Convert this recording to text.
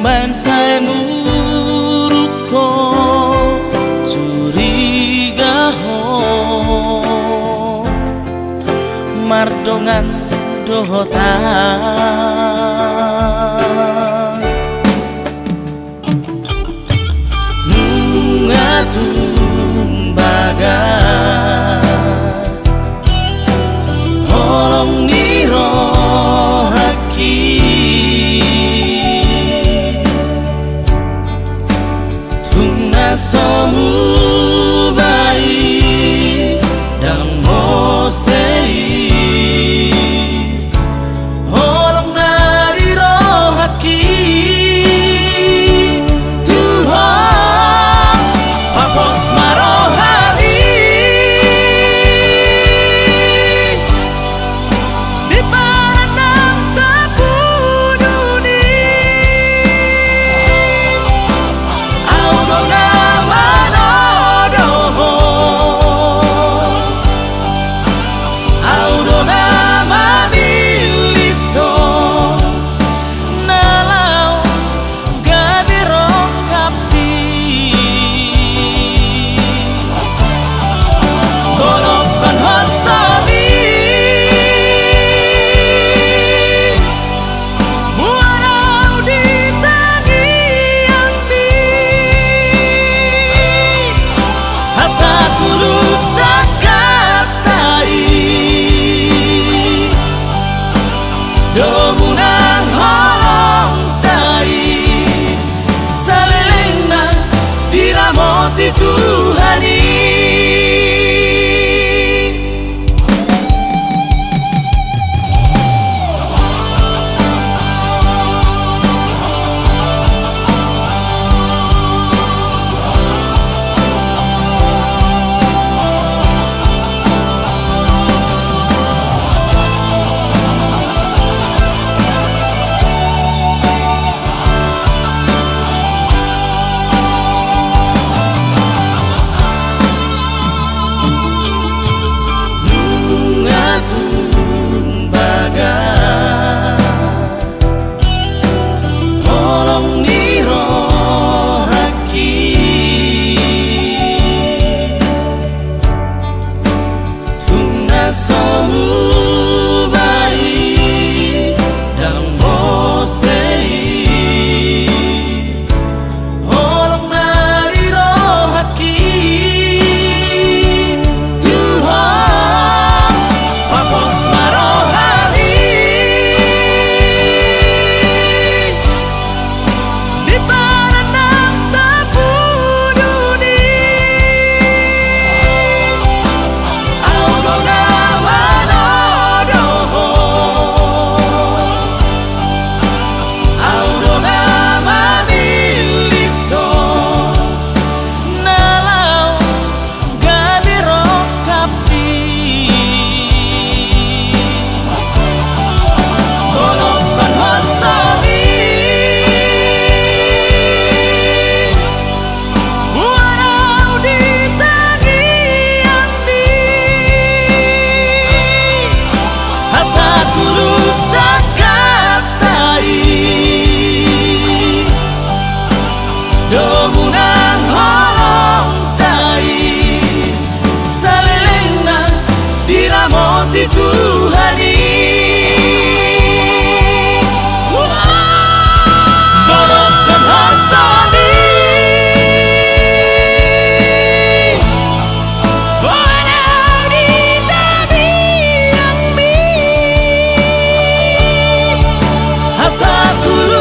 ban saya muruko curiga ho mardongan dohotan nungatung bagas holong niro haki tungna somu bayi dan mosei holong nariro haki Tuhan papos marohali di paranang tabununi audona manodoho audona mamilito nalau gabiro kapi bolokkan hansami muarau di tangi ambi asa tulus sakatai domunang holong tai salelengna diramoti Tuhani nungatung bagas holong niro haki tungna somu bayi dan mosei holong nariro haki Tuhan papos marohali di paranang tabununi audona manodoho audona mamilito nalau gabiro kapi bolokkan hansami muarau di tangi ambi asa tulus sakatai domunang holong tai salelengna diramoti Tuhani bolokkan hansami muarau di tangi ambi asa tulus